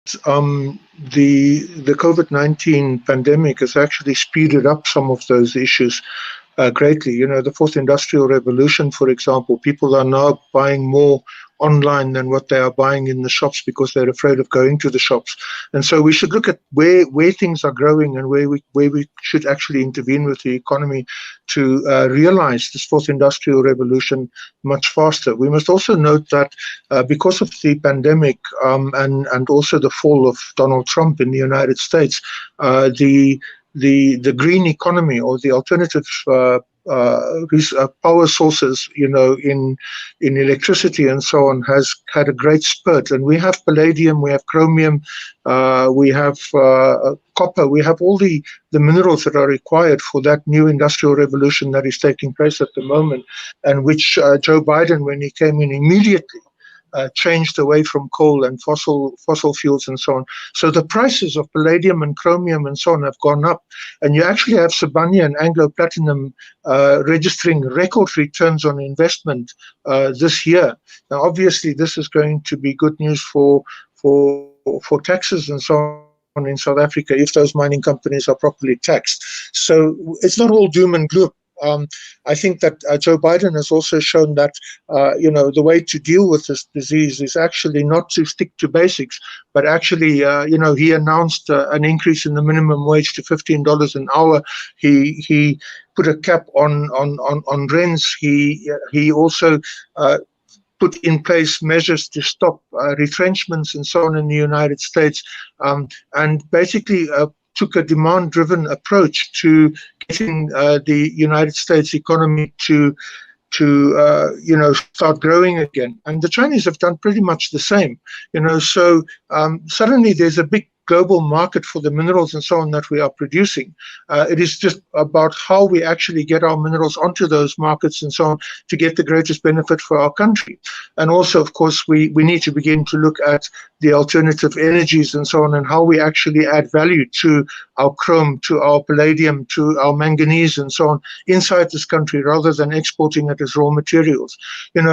the COVID-19 pandemic has actually speeded up some of those issues greatly. You know, the fourth industrial revolution, for example, people are now buying more online than what they are buying in the shops because they're afraid of going to the shops. And so we should look at where things are growing and where we should actually intervene with the economy to realize this fourth industrial revolution much faster. We must also note that because of the pandemic and also the fall of Donald Trump in the United States, the green economy or the alternative power sources, you know, in electricity and so on, has had a great spurt. And we have palladium, we have chromium, we have copper, we have all the minerals that are required for that new industrial revolution that is taking place at the moment, and which Joe Biden, when he came in, immediately changed away from coal and fossil fuels and so on. So the prices of palladium and chromium and so on have gone up. And you actually have Sibanye and Anglo Platinum registering record returns on investment this year. Now, obviously, this is going to be good news for taxes and so on in South Africa if those mining companies are properly taxed. So it's not all doom and gloom. I think that Joe Biden has also shown that, the way to deal with this disease is actually not to stick to basics, but actually, he announced an increase in the minimum wage to $15 an hour. He put a cap on rents. He also put in place measures to stop retrenchments and so on in the United States, and basically took a demand-driven approach to getting the United States economy to start growing again. And the Chinese have done pretty much the same. So suddenly there's a big global market for the minerals and so on that we are producing. It is just about how we actually get our minerals onto those markets and so on to get the greatest benefit for our country. And also, of course, we need to begin to look at the alternative energies and so on, and how we actually add value to our chrome, to our palladium, to our manganese and so on inside this country, rather than exporting it as raw materials.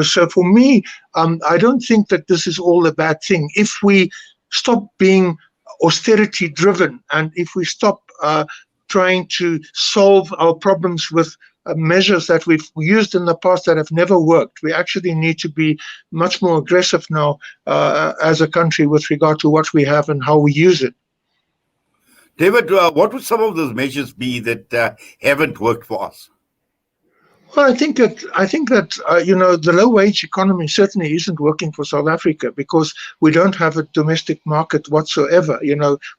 So for me, I don't think that this is all a bad thing. If we stop being austerity driven, and if we stop trying to solve our problems with measures that we've used in the past that have never worked, we actually need to be much more aggressive now as a country with regard to what we have and how we use it. David, what would some of those measures be that haven't worked for us? Well, I think that the low wage economy certainly isn't working for South Africa, because we don't have a domestic market whatsoever.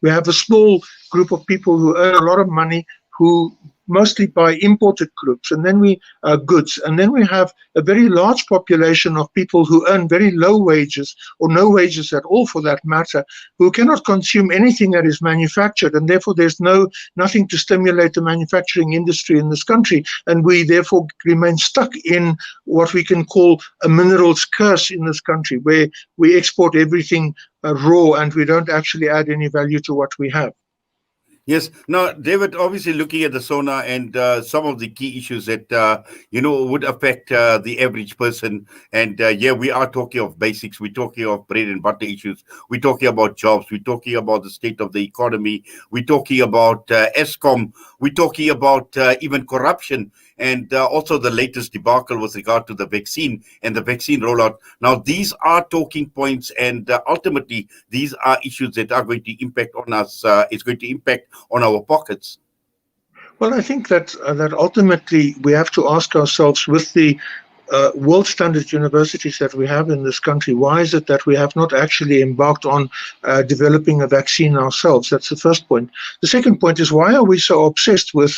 We have a small group of people who earn a lot of money, who mostly buy imported goods, and then we have a very large population of people who earn very low wages, or no wages at all for that matter, who cannot consume anything that is manufactured, and therefore there's nothing to stimulate the manufacturing industry in this country, and we therefore remain stuck in what we can call a minerals curse in this country, where we export everything raw and we don't actually add any value to what we have. Yes. Now, David, obviously looking at the SONA and some of the key issues that, would affect the average person. And we are talking of basics. We're talking of bread and butter issues. We're talking about jobs. We're talking about the state of the economy. We're talking about ESCOM. We're talking about even corruption, and also the latest debacle with regard to the vaccine and the vaccine rollout. Now, these are talking points, and ultimately, these are issues that are going to impact on us. It's going to impact on our pockets. Well, I think that ultimately we have to ask ourselves, with the world standard universities that we have in this country, why is it that we have not actually embarked on developing a vaccine ourselves? That's the first point. The second point is, why are we so obsessed with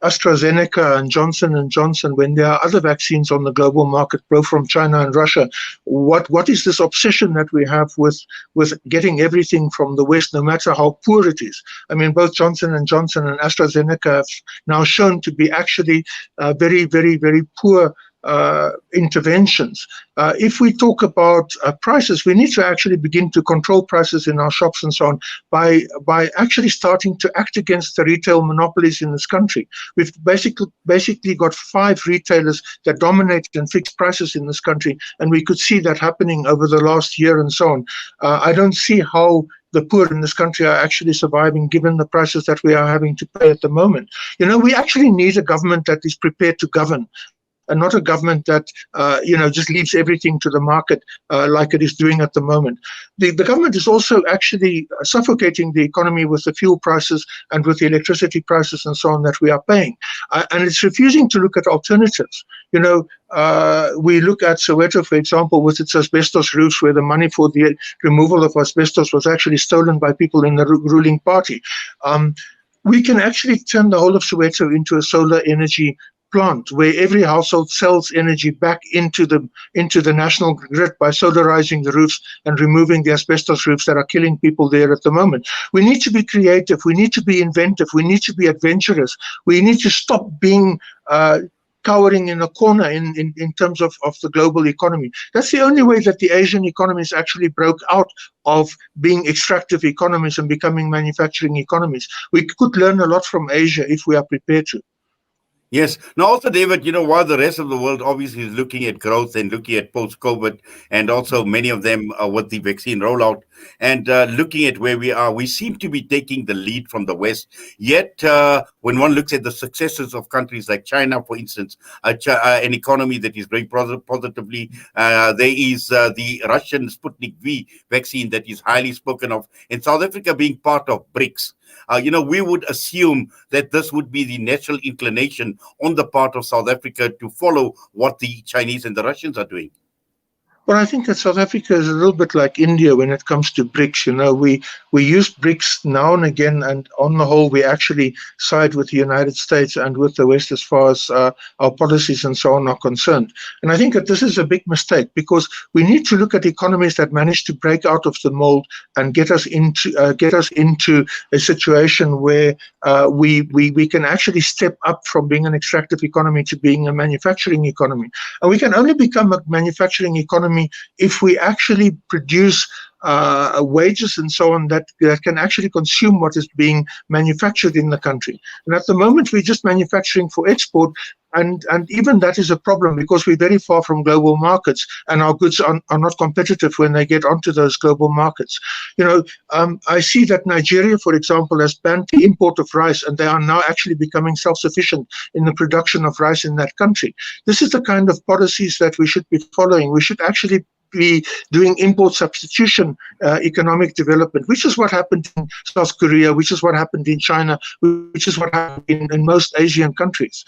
AstraZeneca and Johnson & Johnson when there are other vaccines on the global market, both from China and Russia? What is this obsession that we have with getting everything from the West, no matter how poor it is? I mean, both Johnson & Johnson and AstraZeneca have now shown to be actually very, very, very poor interventions. If we talk about prices, we need to actually begin to control prices in our shops and so on by actually starting to act against the retail monopolies in this country. We've basically got 5 retailers that dominate and fix prices in this country, and we could see that happening over the last year and so on. I don't see how the poor in this country are actually surviving given the prices that we are having to pay at the moment. We actually need a government that is prepared to govern, and not a government that just leaves everything to the market like it is doing at the moment. The government is also actually suffocating the economy with the fuel prices and with the electricity prices and so on that we are paying, and it's refusing to look at alternatives. We look at Soweto, for example, with its asbestos roofs, where the money for the removal of asbestos was actually stolen by people in the ruling party. We can actually turn the whole of Soweto into a solar energy plant where every household sells energy back into the national grid by solarizing the roofs and removing the asbestos roofs that are killing people there at the moment. We need to be creative. We need to be inventive. We need to be adventurous. We need to stop being cowering in a corner in terms of the global economy. That's the only way that the Asian economies actually broke out of being extractive economies and becoming manufacturing economies. We could learn a lot from Asia if we are prepared to. Yes. Now, also, David, while the rest of the world obviously is looking at growth and looking at post-COVID, and also many of them with the vaccine rollout, and looking at where we are, we seem to be taking the lead from the West. Yet, when one looks at the successes of countries like China, for instance, an economy that is growing positively, there is the Russian Sputnik V vaccine that is highly spoken of, and South Africa being part of BRICS. We would assume that this would be the natural inclination on the part of South Africa to follow what the Chinese and the Russians are doing. Well, I think that South Africa is a little bit like India when it comes to BRICS. We use BRICS now and again, and on the whole, we actually side with the United States and with the West as far as our policies and so on are concerned. And I think that this is a big mistake because we need to look at economies that manage to break out of the mold and get us into a situation where we can actually step up from being an extractive economy to being a manufacturing economy. And we can only become a manufacturing economy if we actually produce wages and so on that can actually consume what is being manufactured in the country. And at the moment, we're just manufacturing for export. And even that is a problem because we're very far from global markets and our goods are not competitive when they get onto those global markets. I see that Nigeria, for example, has banned the import of rice and they are now actually becoming self-sufficient in the production of rice in that country. This is the kind of policies that we should be following. We should actually be doing import substitution economic development, which is what happened in South Korea, which is what happened in China, which is what happened in most Asian countries.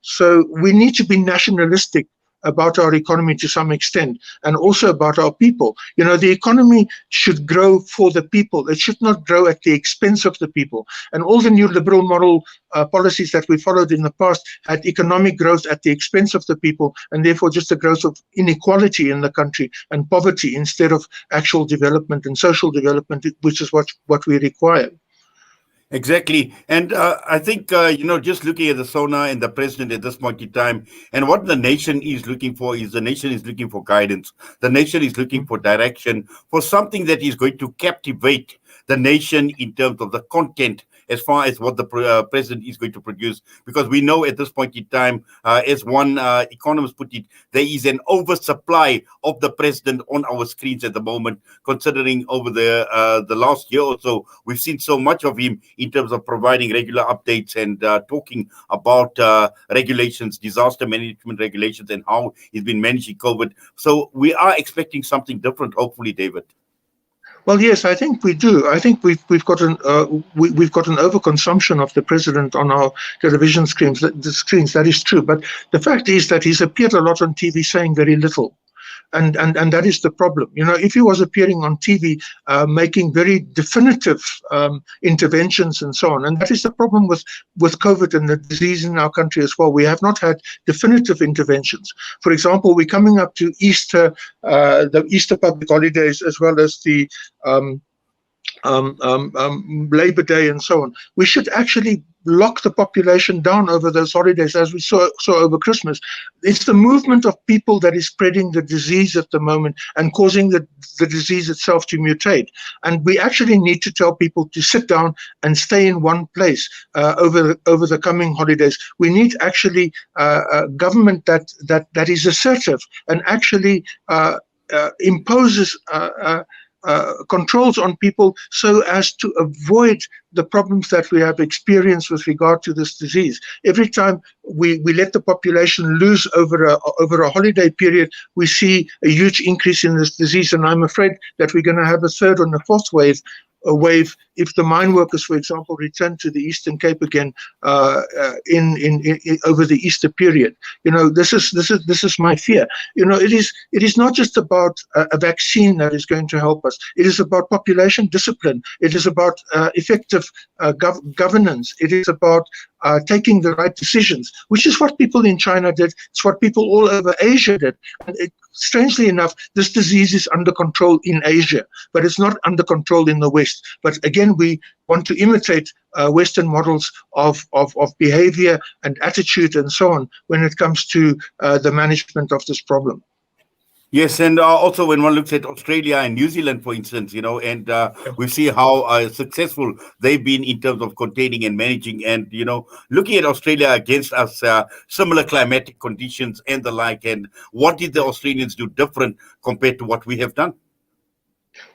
So we need to be nationalistic about our economy to some extent and also about our people. The economy should grow for the people. It should not grow at the expense of the people. And all the new liberal model policies that we followed in the past had economic growth at the expense of the people and therefore just a growth of inequality in the country and poverty instead of actual development and social development, which is what we require. Exactly. And I think, just looking at the SONA and the president at this point in time, and what the nation is looking for is the nation is looking for guidance. The nation is looking for direction, for something that is going to captivate the nation in terms of the content as far as what the president is going to produce. Because we know at this point in time, as one economist put it, there is an oversupply of the president on our screens at the moment, considering over the last year or so, we've seen so much of him in terms of providing regular updates and talking about regulations, disaster management regulations, and how he's been managing COVID. So we are expecting something different, hopefully, David. Well, yes, I think we do. I think we've got an overconsumption of the president on our television screens. That is true, but the fact is that he's appeared a lot on TV saying very little. And that is the problem. If he was appearing on TV, making very definitive interventions and so on, and that is the problem with COVID and the disease in our country as well. We have not had definitive interventions. For example, we're coming up to Easter, the Easter public holidays, as well as the Labor Day and so on. We should actually lock the population down over those holidays, as we saw over Christmas. It's the movement of people that is spreading the disease at the moment and causing the disease itself to mutate. And we actually need to tell people to sit down and stay in one place over the coming holidays. We need actually a government that is assertive and actually imposes controls on people so as to avoid the problems that we have experienced with regard to this disease. Every time we let the population loose over a holiday period, we see a huge increase in this disease, and I'm afraid that we're going to have a third and a fourth wave if the mine workers, for example, return to the Eastern Cape again in over the Easter period. This is my fear. It is not just about a vaccine that is going to help us. It is about population discipline. It is about effective governance. It is about taking the right decisions, which is what people in China did. It's what people all over Asia did. And strangely enough, this disease is under control in Asia, but it's not under control in the West. But again, we want to imitate Western models of behavior and attitude and so on when it comes to the management of this problem. Yes, and also when one looks at Australia and New Zealand, for instance, and we see how successful they've been in terms of containing and managing, and looking at Australia against us, similar climatic conditions and the like, and what did the Australians do different compared to what we have done?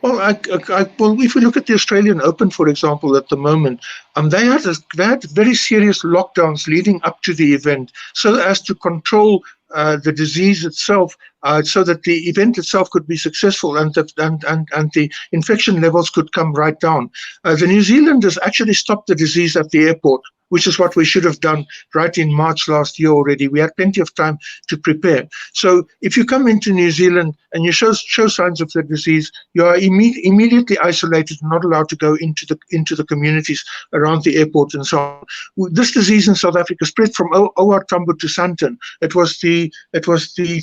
Well, if we look at the Australian Open, for example, at the moment, they had very serious lockdowns leading up to the event, so as to control the disease itself, so that the event itself could be successful and the infection levels could come right down. The New Zealanders actually stopped the disease at the airport, which is what we should have done right in March last year already. We had plenty of time to prepare. So if you come into New Zealand and you show signs of the disease, you are immediately isolated and not allowed to go into the communities around the airport and so on. This disease in South Africa spread from OR Tambo to Sandton. It was the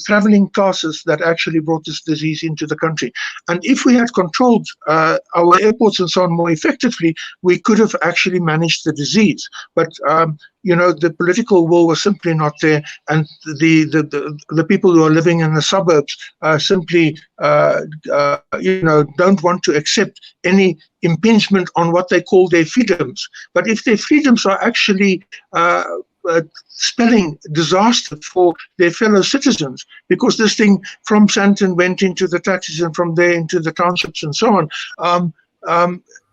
traveling classes that actually brought this disease into the country. And if we had controlled our airports and so on more effectively, we could have actually managed the disease. But the political will was simply not there, and the people who are living in the suburbs simply don't want to accept any impingement on what they call their freedoms. But if their freedoms are actually spelling disaster for their fellow citizens, because this thing from Sandton went into the taxis and from there into the townships and so on,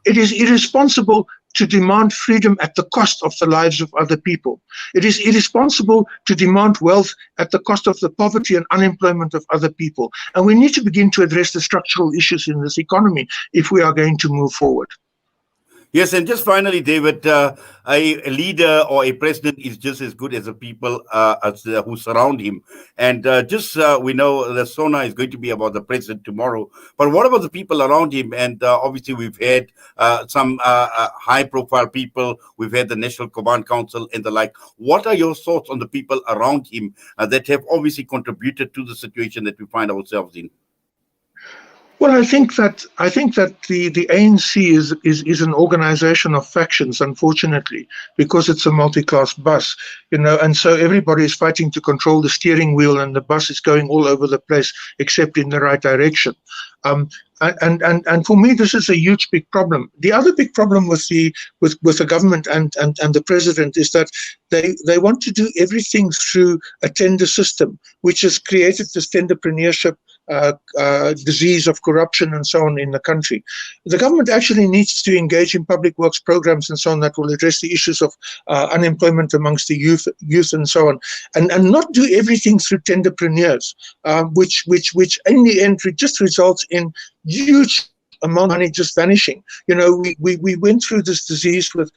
it is irresponsible to demand freedom at the cost of the lives of other people. It is irresponsible to demand wealth at the cost of the poverty and unemployment of other people. And we need to begin to address the structural issues in this economy if we are going to move forward. Yes, and just finally, David, a leader or a president is just as good as the people who surround him. And we know the SONA is going to be about the president tomorrow. But what about the people around him? And obviously, we've had some high-profile people. We've had the National Command Council and the like. What are your thoughts on the people around him that have obviously contributed to the situation that we find ourselves in? Well, I think that the ANC is an organization of factions, unfortunately, because it's a multi-class bus, and so everybody is fighting to control the steering wheel, and the bus is going all over the place except in the right direction. And for me, this is a huge, big problem. The other big problem with the government and the president is that they want to do everything through a tender system, which has created this tenderpreneurship disease of corruption and so on in the country. The government actually needs to engage in public works programs and so on that will address the issues of unemployment amongst the youth and so on, and not do everything through tenderpreneurs, which in the end just results in huge amount of money just vanishing. We went through this disease with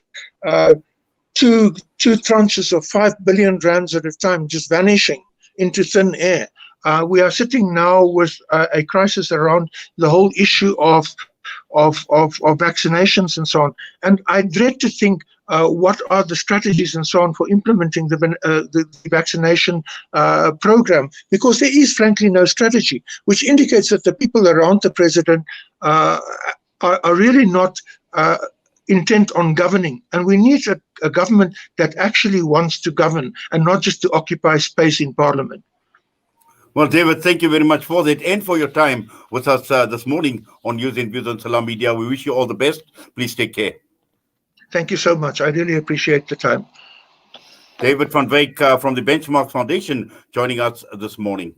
two tranches of 5 billion rands at a time just vanishing into thin air. We are sitting now with a crisis around the whole issue of vaccinations and so on. And I dread to think what are the strategies and so on for implementing the vaccination program, because there is frankly no strategy, which indicates that the people around the president are really not intent on governing. And we need a government that actually wants to govern and not just to occupy space in Parliament. Well, David, thank you very much for that and for your time with us this morning on News and Views on Salam Media. We wish you all the best. Please take care. Thank you so much. I really appreciate the time. David van Wyk from the Benchmark Foundation joining us this morning.